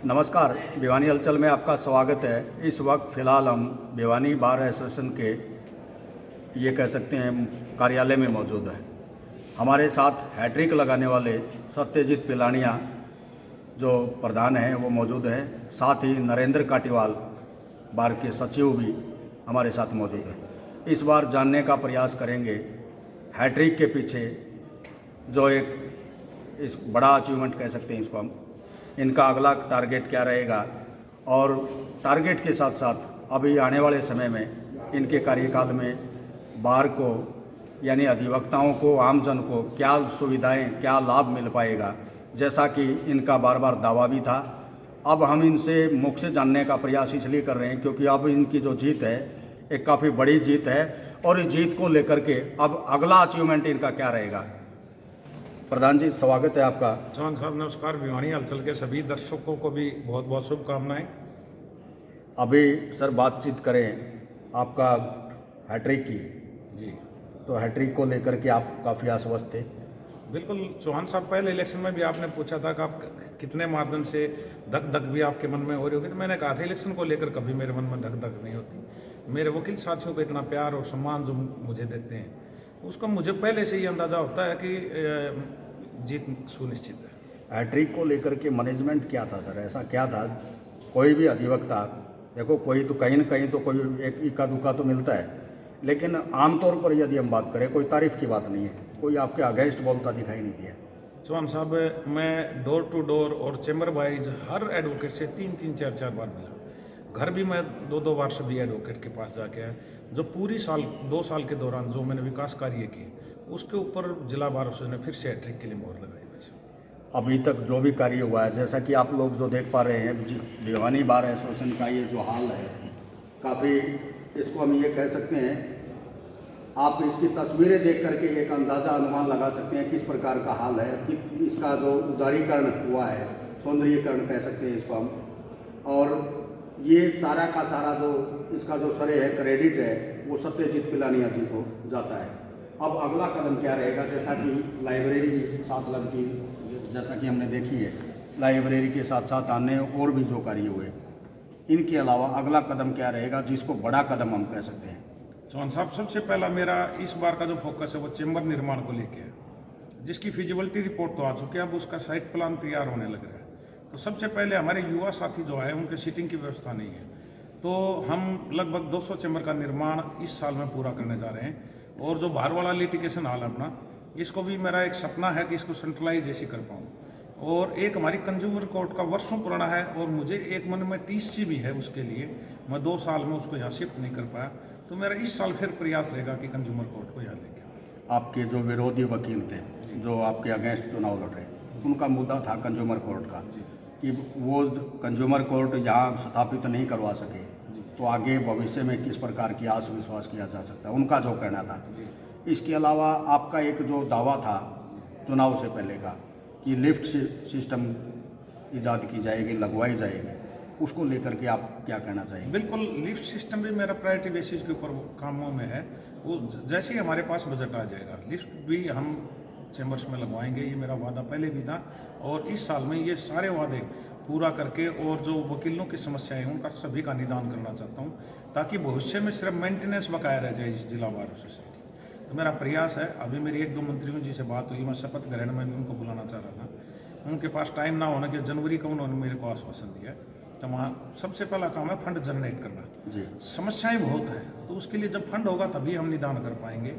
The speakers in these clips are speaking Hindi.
नमस्कार, भिवानी हलचल में आपका स्वागत है। इस वक्त फ़िलहाल हम भिवानी बार एसोसिएशन के ये कह सकते हैं कार्यालय में मौजूद हैं। हमारे साथ हैट्रिक लगाने वाले सत्यजीत पिलानिया जो प्रधान हैं वो मौजूद हैं। साथ ही नरेंद्र काटीवाल बार के सचिव भी हमारे साथ मौजूद हैं। इस बार जानने का प्रयास करेंगे हैट्रिक के पीछे जो एक इस बड़ा अचीवमेंट कह सकते हैं इसको हम, इनका अगला टारगेट क्या रहेगा और टारगेट के साथ साथ अभी आने वाले समय में इनके कार्यकाल में बार को यानी अधिवक्ताओं को, आमजन को क्या सुविधाएं, क्या लाभ मिल पाएगा, जैसा कि इनका बार बार दावा भी था। अब हम इनसे मुख से जानने का प्रयास इसलिए कर रहे हैं क्योंकि अब इनकी जो जीत है एक काफ़ी बड़ी जीत है और इस जीत को लेकर के अब अगला अचीवमेंट इनका क्या रहेगा। प्रधान जी, स्वागत है आपका। चौहान साहब नमस्कार। भिवानी हलचल के सभी दर्शकों को भी बहुत बहुत शुभकामनाएं। अभी सर बातचीत करें आपका हैट्रिक की, जी तो हैट्रिक को लेकर के आप काफ़ी आश्वस्त थे। बिल्कुल चौहान साहब, पहले इलेक्शन में भी आपने पूछा था कि आप कितने मार्जिन से धक धक भी आपके मन में हो रही होगी, तो मैंने कहा था इलेक्शन को लेकर कभी मेरे मन में धक धक नहीं होती। मेरे वकील साथियों को इतना प्यार और सम्मान जो मुझे देते हैं उसका मुझे पहले से ही अंदाज़ा होता है कि जीत सुनिश्चित है। हैट्रिक को लेकर के मैनेजमेंट क्या था सर, ऐसा क्या था? कोई भी अधिवक्ता, देखो कोई तो कहीं न कहीं तो कोई एक इक्का दुक्का तो मिलता है, लेकिन आमतौर पर यदि हम बात करें, कोई तारीफ़ की बात नहीं है, कोई आपके अगेंस्ट बोलता दिखाई नहीं दिया। चौहान साहब, मैं डोर टू डोर और चैम्बर वाइज हर एडवोकेट से 3-3, 4-4 बार मिला। घर भी मैं 2-2 बार सभी एडवोकेट के पास जाके आया। जो पूरी 2 साल के दौरान जो मैंने विकास कार्य किए उसके ऊपर जिला बार एसोसिएशन ने फिर से हैट्रिक के लिए मोहर लगाई। अभी तक जो भी कार्य हुआ है, जैसा कि आप लोग जो देख पा रहे हैं, भिवानी बार एसोसिएशन का ये जो हाल है, काफ़ी इसको हम ये कह सकते हैं, आप इसकी तस्वीरें देख करके एक अंदाज़ा अनुमान लगा सकते हैं किस प्रकार का हाल है, कि इसका जो उदारीकरण हुआ है, सौंदर्यीकरण कह सकते हैं इसको हम। और ये सारा का सारा जो इसका जो श्रेय है, क्रेडिट है, वो सत्यजीत पिलानिया जी को जाता है। अब अगला कदम क्या रहेगा? जैसा कि लाइब्रेरी साथ लगती, जैसा कि हमने देखी है, लाइब्रेरी के साथ साथ अन्य और भी जो कार्य हुए, इनके अलावा अगला कदम क्या रहेगा जिसको बड़ा कदम हम कह सकते हैं? चौहान साहब, सबसे पहला मेरा इस बार का जो फोकस है वो चैम्बर निर्माण को लेके है, जिसकी फिजिबिलिटी रिपोर्ट तो आ चुकी है, अब उसका साइट प्लान तैयार होने लग रहा है। तो सबसे पहले हमारे युवा साथी जो है उनके सीटिंग की व्यवस्था नहीं है, तो हम लगभग 200 चैम्बर का निर्माण इस साल में पूरा करने जा रहे हैं। और जो बाहर वाला लिटिगेशन हाल है अपना, इसको भी मेरा एक सपना है कि इसको सेंट्रलाइज जैसी कर पाऊँ। और एक हमारी कंज्यूमर कोर्ट का वर्षों पुराना है और मुझे एक मन में टीसी भी है उसके लिए, मैं 2 साल में उसको यहाँ शिफ्ट नहीं कर पाया, तो मेरा इस साल फिर प्रयास रहेगा कि कंज्यूमर कोर्ट को यहाँ लेके। आपके जो विरोधी वकील थे, जो आपके अगेंस्ट चुनाव लड़ रहे थे, उनका मुद्दा था कंज्यूमर कोर्ट का, कि वो कंज्यूमर कोर्ट यहाँ स्थापित नहीं करवा सके, तो आगे भविष्य में किस प्रकार की आस विश्वास किया जा सकता है, उनका जो कहना था। इसके अलावा आपका एक जो दावा था चुनाव से पहले का कि लिफ्ट सिस्टम ईजाद की जाएगी, लगवाई जाएगी, उसको लेकर के आप क्या कहना चाहेंगे? बिल्कुल, लिफ्ट सिस्टम भी मेरा प्रायोरिटी बेसिस के ऊपर कामों में है। वो जैसे ही हमारे पास बजट आ जाएगा, लिफ्ट भी हम चैम्बर्स में लगवाएंगे, ये मेरा वादा पहले भी था। और इस साल में ये सारे वादे पूरा करके और जो वकीलों की समस्याएं हैं उनका सभी का निदान करना चाहता हूँ, ताकि भविष्य में सिर्फ मेंटेनेंस बकाया रह जाए इस जिला बार एसोसिएशन की। तो मेरा प्रयास है। अभी मेरी 1-2 मंत्रियों जी से बात हुई, मैं शपथ ग्रहण में भी उनको बुलाना चाह रहा था, उनके पास टाइम ना होने के जनवरी का उन्होंने मेरे को आश्वासन दिया। तो वहाँ सबसे पहला काम है फंड जनरेट करना जी। समस्याएं बहुत हैं, तो उसके लिए जब फंड होगा तभी हम निदान कर पाएंगे।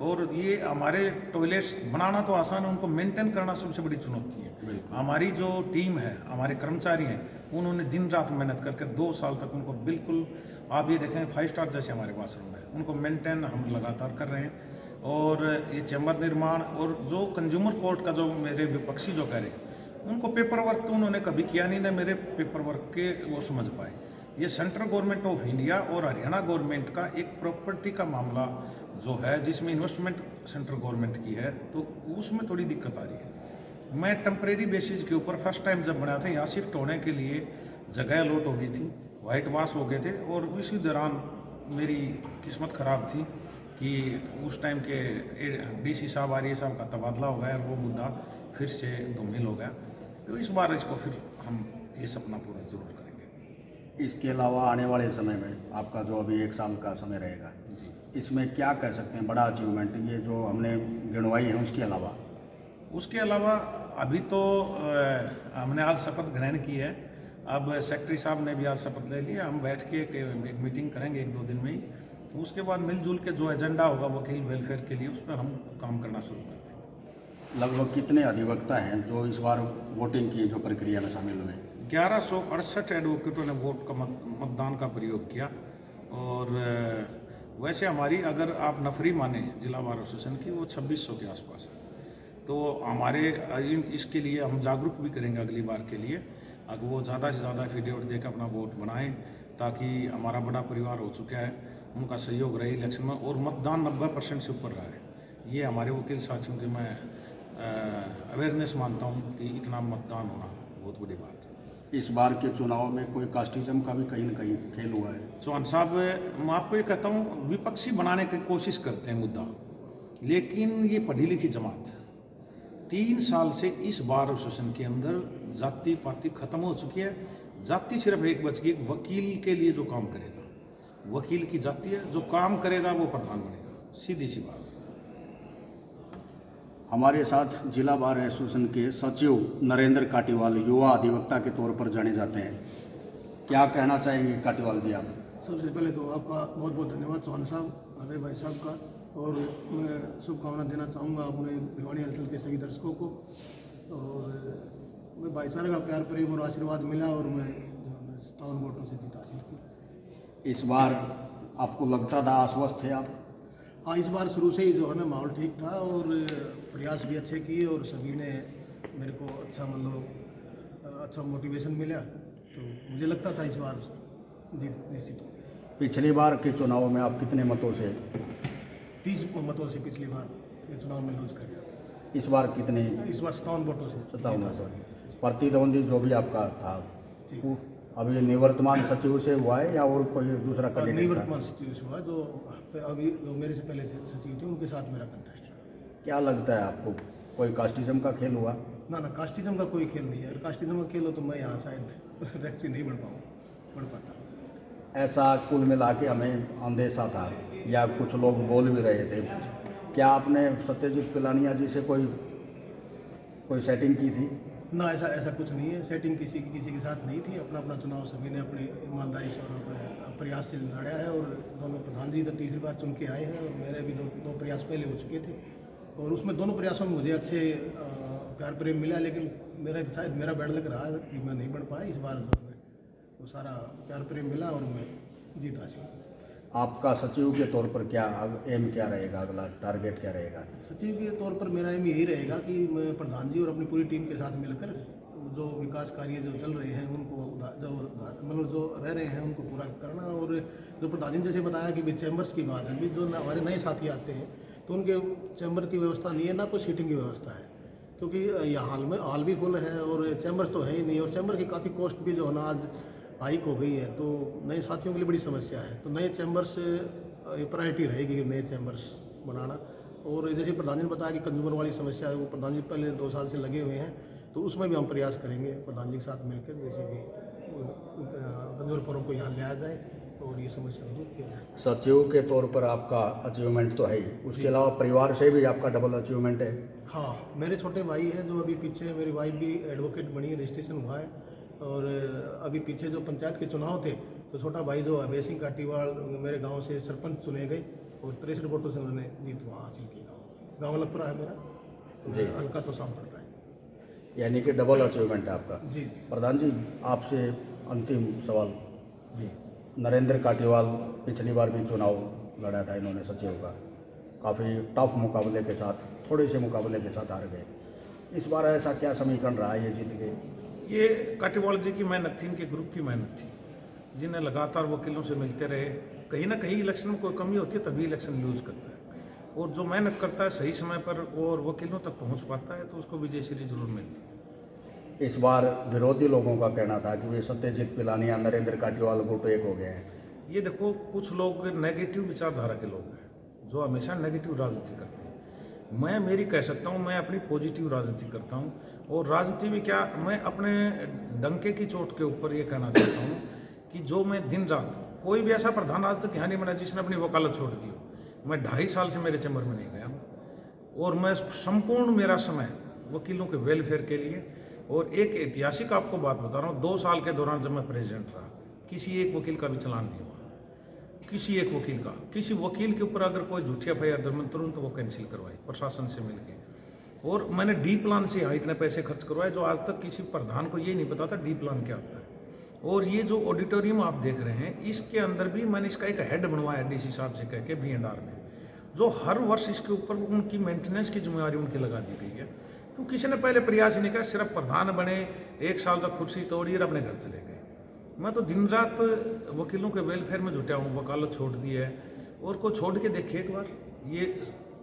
और ये हमारे टॉयलेट्स बनाना तो आसान है, उनको मेंटेन करना सबसे बड़ी चुनौती है। हमारी जो टीम है, हमारे कर्मचारी हैं, उन्होंने दिन रात मेहनत करके 2 साल तक उनको बिल्कुल, आप ये देखें 5 स्टार जैसे हमारे बाथरूम है, उनको मेंटेन हम लगातार कर रहे हैं। और ये चैम्बर निर्माण और जो कंज्यूमर कोर्ट का जो मेरे विपक्षी जो कह रहे हैं, उनको पेपर वर्क तो उन्होंने कभी किया नहीं, ना मेरे पेपर वर्क के वो समझ पाए। ये सेंट्रल गवर्नमेंट ऑफ इंडिया और हरियाणा गवर्नमेंट का एक प्रॉपर्टी का मामला जो है, जिसमें इन्वेस्टमेंट सेंट्रल गवर्नमेंट की है, तो उसमें थोड़ी दिक्कत आ रही है। मैं टेम्परेरी बेसिस के ऊपर फर्स्ट टाइम जब बना था, यहाँ शिफ्ट होने के लिए जगह अलॉट हो गई थी, वाइट वाश हो गए थे, और उसी दौरान मेरी किस्मत ख़राब थी कि उस टाइम के DC साहब, आर्य साहब का तबादला हो गया और वो मुद्दा फिर से धूमिल हो गया। तो इस बार इसको फिर हम ये सपना पूरा जरूर करेंगे। इसके अलावा आने वाले समय में आपका जो अभी 1 साल का समय रहेगा, जी, इसमें क्या कह सकते हैं बड़ा अचीवमेंट ये जो हमने गिनवाई है उसके अलावा? उसके अलावा अभी तो हमने आज शपथ ग्रहण की है। अब सेक्रेटरी साहब ने भी आज शपथ ले लिया। हम बैठ के एक मीटिंग करेंगे 1-2 दिन में ही। तो उसके बाद मिलजुल के जो एजेंडा होगा वकील वेलफेयर के लिए, उस पर हम काम करना शुरू करते हैं। लगभग कितने अधिवक्ता हैं जो इस बार वोटिंग की जो प्रक्रिया में शामिल हुए? 1168 एडवोकेटों ने वोट का मतदान का प्रयोग किया। और वैसे हमारी अगर आप नफरी माने जिला बार एसोसिएशन की, वो 2600 के आसपास है। तो हमारे इसके लिए हम जागरूक भी करेंगे अगली बार के लिए, अगर वो ज़्यादा से ज़्यादा एफिडेविट देकर अपना वोट बनाएं, ताकि हमारा बड़ा परिवार हो चुका है, उनका सहयोग रहे इलेक्शन में और मतदान 90% से ऊपर रहा है। ये हमारे वकील साथियों की मैं अवेयरनेस मानता हूँ कि इतना मतदान होना बहुत बड़ी बात है। इस बार के चुनाव में कोई कास्टिज्म का भी कहीं न कहीं खेल हुआ है? चौहान साहब, मैं आपको ये कहता हूँ, विपक्षी बनाने की कोशिश करते हैं मुद्दा, लेकिन ये पढ़ी लिखी जमात 3 साल से इस बार एसोसिएशन के अंदर जाति पाति खत्म हो चुकी है। जाति सिर्फ एक बच गई, वकील के लिए जो काम करेगा, वकील की जाति है, जो काम करेगा वो प्रधान बनेगा, सीधी सी बात। हमारे साथ जिला बार एसोसिएशन के सचिव नरेंद्र काटीवाल युवा अधिवक्ता के तौर पर जाने जाते हैं। क्या कहना चाहेंगे काटीवाल जी आप? सबसे पहले तो आपका बहुत बहुत धन्यवाद चौहान साहब, अभय भाई साहब का, और मैं शुभकामना देना चाहूँगा अपने भिवानी हलचल के सभी दर्शकों को। और मैं भाईचारे का प्यार प्रेम और आशीर्वाद मिला और मैं 57 वोटों से जीत हासिल की। इस बार आपको लगता था आश्वस्त थे आप? हाँ, इस बार शुरू से ही जो है ना माहौल ठीक था और प्रयास भी अच्छे किए और सभी ने मेरे को अच्छा मतलब अच्छा मोटिवेशन मिला, तो मुझे लगता था इस बार जीत निश्चित होगी। पिछली बार के चुनाव में आप कितने मतों से? 30 मतों से पिछली बार ये चुनाव में लूज कर गया था। इस बार कितने? इस बार 57 वोटों से 57 जीता वोट। प्रतिद्वंदी जो भी आपका था जी। वो अभी निवर्तमान सचिव से हुआ है या और कोई दूसरा और कैंडिडेट था? निवर्तमान सचिव से हुआ, जो अभी जो मेरे से पहले सचिव थे उनके साथ मेरा कंटेस्ट है। क्या लगता है आपको कोई कास्टिज्म का खेल हुआ? ना कास्टिज्म का कोई खेल नहीं है। अगर कास्टिज्म का खेल हो तो मैं यहाँ शायद व्यक्ति नहीं बढ़ पाता। ऐसा कुल मिला के हमें अंदेशा था या कुछ लोग बोल भी रहे थे। क्या आपने सत्यजीत पिलानिया जी से कोई सेटिंग की थी? ना, ऐसा कुछ नहीं है। सेटिंग किसी के साथ नहीं थी। अपना अपना चुनाव सभी ने अपनी ईमानदारी से और अपने प्रयास से लड़ा है। और दोनों प्रधान जी तो तीसरी बार चुन के आए हैं और मेरे भी दो प्रयास पहले हो चुके थे और उसमें दोनों प्रयासों में मुझे अच्छे प्यार प्रेम मिला, लेकिन शायद मेरा बैड लग रहा है कि मैं नहीं बढ़ पाया। इस बार वो सारा प्यार प्रेम मिला और मैं जीत हासिल। आपका सचिव के तौर पर क्या एम क्या रहेगा, अगला टारगेट क्या रहेगा? सचिव के तौर पर मेरा एम यही रहेगा कि मैं प्रधान जी और अपनी पूरी टीम के साथ मिलकर जो विकास कार्य जो चल रहे हैं उनको मतलब जो रह रहे हैं उनको पूरा करना। और जो प्रधान जी ने जैसे बताया कि चैम्बर्स की बात है, अभी जो हमारे नए साथी आते हैं तो उनके चैम्बर की व्यवस्था नहीं है, ना कोई सीटिंग की व्यवस्था है, क्योंकि यहाँ हाल भी फुल है और चैम्बर्स तो है ही नहीं। और चैम्बर की काफ़ी कॉस्ट भी जो है ना आज हाइक हो गई है, तो नए साथियों के लिए बड़ी समस्या है। तो नए चैम्बर्स प्रायोरिटी रहेगी, नए चैम्बर्स बनाना। और जैसे प्रधान जी ने बताया कि कंज्यूमर वाली समस्या है, वो प्रधान जी पहले 2 साल से लगे हुए हैं, तो उसमें भी हम प्रयास करेंगे प्रधान जी के साथ मिलकर, जैसे कि कंज्यूमर फोरम को यहाँ लाया जाए और ये समस्या दूर किया जाए। सचिव के तौर पर आपका अचीवमेंट तो है ही, उसके अलावा परिवार से भी आपका डबल अचीवमेंट है। हाँ, मेरे छोटे भाई हैं जो अभी पीछे, मेरी वाइफ भी एडवोकेट बनी है, रजिस्ट्रेशन हुआ है। और अभी पीछे जो पंचायत के चुनाव थे तो छोटा भाई जो अभय सिंह काटीवाल मेरे गांव से सरपंच चुने गए और 63 वोटों से उन्होंने जीत वहाँ हासिल की। गाँव अलगपुरा है मेरा जी, हल्का तो शाम पड़ता है, यानी कि डबल अचीवमेंट है आपका। जी। प्रधान जी, आपसे अंतिम सवाल जी। नरेंद्र काटीवाल पिछली बार भी चुनाव लड़ा था इन्होंने सचिव का, काफ़ी टफ मुकाबले के साथ, थोड़े से मुकाबले के साथ हार गए। इस बार ऐसा क्या समीकरण रहा, ये जीत गए? ये काटीवाल जी की मेहनत थी, इनके ग्रुप की मेहनत थी, जिन्हें लगातार वकीलों से मिलते रहे। कहीं ना कहीं इलेक्शन में कोई कमी होती है तभी इलेक्शन लूज करता है, और जो मेहनत करता है सही समय पर और वकीलों तक पहुंच पाता है तो उसको विजय श्री जरूर मिलती है। इस बार विरोधी लोगों का कहना था कि वे सत्यजीत पिलानिया नरेंद्र काटीवाल गुट एक हो गए हैं। ये देखो, कुछ लोग नेगेटिव विचारधारा के लोग हैं जो हमेशा नेगेटिव राजनीति करते हैं। मैं कह सकता हूँ, मैं अपनी पॉजिटिव राजनीति करता हूँ। और राजनीति में क्या, मैं अपने डंके की चोट के ऊपर ये कहना चाहता हूँ कि जो मैं दिन रात, कोई भी ऐसा प्रधान आज तक यहाँ नहीं बना जिसने अपनी वकालत छोड़ दी हो। मैं 2.5 साल से मेरे चैम्बर में नहीं गया हूँ और मैं संपूर्ण मेरा समय वकीलों के वेलफेयर के लिए। और एक ऐतिहासिक आपको बात बता रहा हूँ, 2 साल के दौरान जब मैं प्रेसिडेंट रहा, किसी एक वकील का भी चलान नहीं हुआ, किसी एक वकील का। किसी वकील के ऊपर अगर कोई झूठी एफआईआर दर्ज, तुरंत वो कैंसिल करवाई प्रशासन से मिलके। और मैंने डी प्लान से यहाँ इतने पैसे खर्च करवाए जो आज तक किसी प्रधान को ये नहीं पता था डी प्लान क्या होता है। और ये जो ऑडिटोरियम आप देख रहे हैं, इसके अंदर भी मैंने इसका एक हेड बनवाया डीसी साहब से कह के B&R में, जो हर वर्ष इसके ऊपर उनकी मेंटेनेंस की जिम्मेवारी उनकी लगा दी गई है। तो किसी ने पहले प्रयास ही नहीं किया, सिर्फ प्रधान बने, 1 साल तक कुर्सी तोड़ी और अपने घर चले गए। मैं तो दिन रात वकीलों के वेलफेयर में जुटा हूँ, वकालत छोड़ दी है। और को छोड़ के देखिए एक बार, ये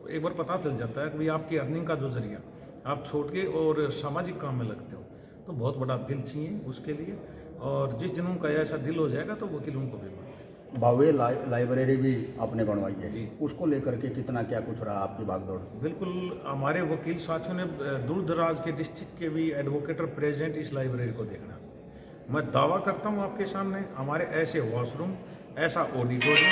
एक बार पता चल जाता है कि भाई आपकी अर्निंग का जो जरिया आप छोड़ के और सामाजिक काम में लगते हो, तो बहुत बड़ा दिल चाहिए उसके लिए। और जिस दिन उनका ऐसा दिल हो जाएगा तो वकील उनको भी बनवाएंगे। भव्य लाइब्रेरी भी आपने बनवाई है जी। उसको लेकर के कितना क्या कुछ रहा आपकी भागदौड़? बिल्कुल, हमारे वकील साथियों ने दूर दराज के डिस्ट्रिक्ट के भी एडवोकेट और प्रेसिडेंट इस लाइब्रेरी को देखना। मैं दावा करता हूँ आपके सामने, हमारे ऐसे वॉशरूम, ऐसा ऑडिटोरियम,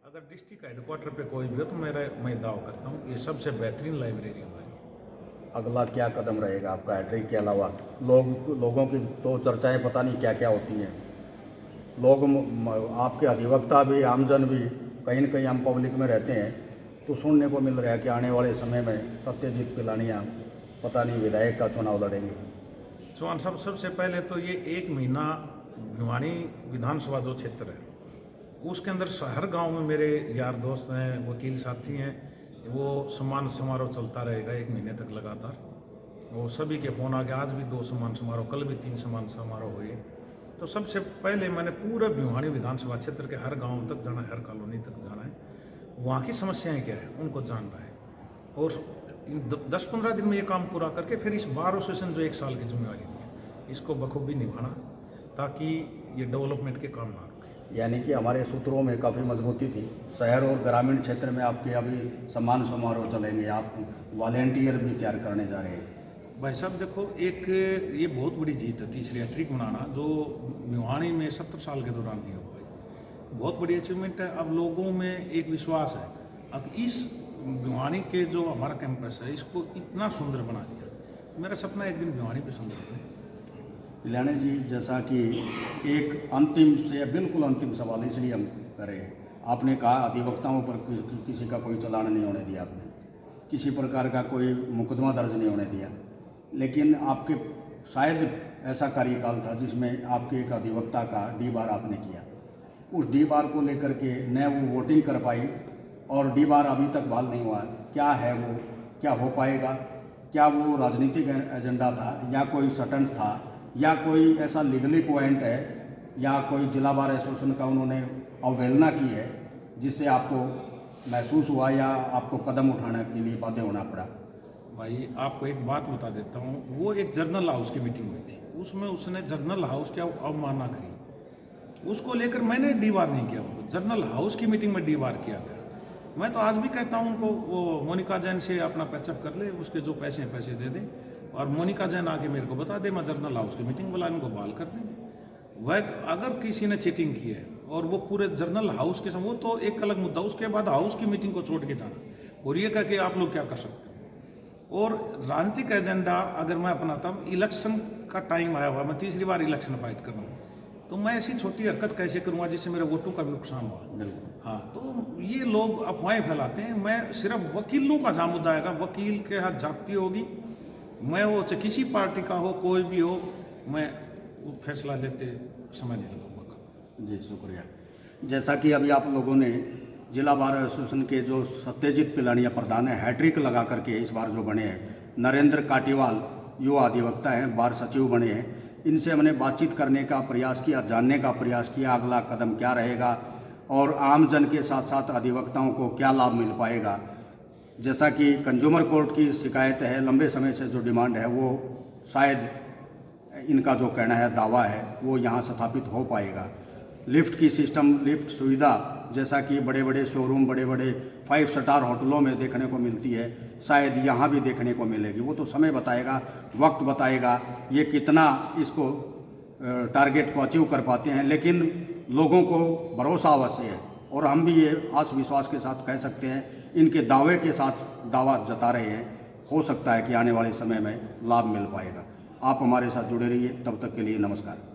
अगर डिस्ट्रिक्ट हेडक्वार्टर पे कोई भी हो तो मैं दावा करता हूँ ये सबसे बेहतरीन लाइब्रेरी हमारी है। अगला क्या कदम रहेगा आपका हैट्रिक के अलावा? लोगों की तो चर्चाएं पता नहीं क्या क्या होती हैं। लोग आपके अधिवक्ता भी, आमजन भी, कहीं न कहीं हम पब्लिक में रहते हैं तो सुनने को मिल रहा है कि आने वाले समय में सत्यजीत पिलानिया पता नहीं विधायक का चुनाव लड़ेंगे। चौहान साहब, सबसे पहले तो ये 1 महीना भिवानी विधानसभा जो क्षेत्र है उसके अंदर हर गांव में मेरे यार दोस्त हैं, वकील साथी हैं, वो सम्मान समारोह चलता रहेगा 1 महीने तक लगातार। वो सभी के फ़ोन आ गए, आज भी 2 सम्मान समारोह, कल भी 3 सम्मान समारोह हुए। तो सबसे पहले मैंने पूरा भिवानी विधानसभा क्षेत्र के हर गांव तक जाना है, हर कॉलोनी तक जाना है, वहाँ की समस्याएं क्या है उनको जानना है। और 10-15 दिन में ये काम पूरा करके फिर इस बार एसोसिएशन जो 1 साल की जिम्मेवारी है इसको बखूबी निभाना, ताकि ये डेवलपमेंट के काम ना रुके। यानी कि हमारे सूत्रों में काफ़ी मजबूती थी। शहर और ग्रामीण क्षेत्र में आपके अभी सम्मान समारोह चलेंगे, आप वॉलेंटियर भी तैयार करने जा रहे हैं। भाई साहब देखो, एक ये बहुत बड़ी जीत है तीसरी हैट्रिक मनाना, जो भिवानी में 70 साल के दौरान नहीं हो पाई। बहुत बड़ी अचीवमेंट है। अब लोगों में एक विश्वास है, अब इस भिवानी के जो हमारा कैंपस है इसको इतना सुंदर बना दिया। मेरा सपना एक दिन भिवानी भी सुंदर बने। पिलानी जी, जैसा कि एक अंतिम से बिल्कुल अंतिम सवाल इसलिए हम करें, आपने कहा अधिवक्ताओं पर किसी का कोई चालान नहीं होने दिया, आपने किसी प्रकार का कोई मुकदमा दर्ज नहीं होने दिया, लेकिन आपके शायद ऐसा कार्यकाल था जिसमें आपके एक अधिवक्ता का डी बार आपने किया। उस डी बार को लेकर के न वो वोटिंग कर पाई और डी बार अभी तक बहाल नहीं हुआ। क्या है वो, क्या हो पाएगा? क्या वो राजनीतिक एजेंडा था या कोई सटंट था या कोई ऐसा लीगली पॉइंट है या कोई जिला बार एसोसिएशन का उन्होंने अवहेलना की है जिससे आपको महसूस हुआ या आपको कदम उठाने के लिए बाध्य होना पड़ा? भाई आपको एक बात बता देता हूँ, वो एक जर्नल हाउस की मीटिंग हुई थी, उसमें उसने जर्नल हाउस की अवमानना करी, उसको लेकर मैंने डी बार नहीं किया, उनको जर्नल हाउस की मीटिंग में डी बार किया गया। मैं तो आज भी कहता हूँ उनको, वो मोनिका जैन से अपना पैचअप कर ले, उसके जो पैसे हैं पैसे दे दें और मोनिका जैन आके मेरे को बता दे, मैं जर्नल हाउस की मीटिंग बुला, इनको बहाल कर देंगे। वह अगर किसी ने चीटिंग की है और वो पूरे जर्नल हाउस के वो तो एक अलग मुद्दा, उसके बाद हाउस की मीटिंग को छोड़ के जाना और ये कह के आप लोग क्या कर सकते हो। और राजनीतिक एजेंडा अगर मैं अपनाता हूँ, इलेक्शन का टाइम आया हुआ, मैं तीसरी बार इलेक्शन फाइट कर रहा हूँ, तो मैं ऐसी छोटी हरकत कैसे करूँगा जिससे मेरे वोटों का भी नुकसान हुआ। हाँ, तो ये लोग अफवाहें फैलाते हैं। मैं सिर्फ वकीलों का जहाँ मुद्दा आएगा, वकील के हाथ जाती होगी, मैं वो चाहे किसी पार्टी का हो, कोई भी हो, मैं वो फैसला लेते समय नहीं लगाऊंगा। जी शुक्रिया। जैसा कि अभी आप लोगों ने जिला बार एसोसिएशन के जो सत्यजीत पिलानिया प्रधान है, हैट्रिक लगा करके इस बार जो बने हैं, नरेंद्र काटीवाल युवा अधिवक्ता हैं, बार सचिव बने हैं, इनसे हमने बातचीत करने का प्रयास किया, जानने का प्रयास किया अगला कदम क्या रहेगा और आम जन के साथ साथ अधिवक्ताओं को क्या लाभ मिल पाएगा। जैसा कि कंज्यूमर कोर्ट की शिकायत है, लंबे समय से जो डिमांड है वो शायद इनका जो कहना है, दावा है, वो यहाँ स्थापित हो पाएगा। लिफ्ट की सिस्टम, लिफ्ट सुविधा जैसा कि बड़े बड़े शोरूम, बड़े बड़े 5 स्टार होटलों में देखने को मिलती है, शायद यहाँ भी देखने को मिलेगी। वो तो समय बताएगा, वक्त बताएगा ये कितना इसको टारगेट को अचीव कर पाते हैं, लेकिन लोगों को भरोसा अवश्य है और हम भी ये आस विश्वास के साथ कह सकते हैं, इनके दावे के साथ दावा जता रहे हैं, हो सकता है कि आने वाले समय में लाभ मिल पाएगा। आप हमारे साथ जुड़े रहिए, तब तक के लिए नमस्कार।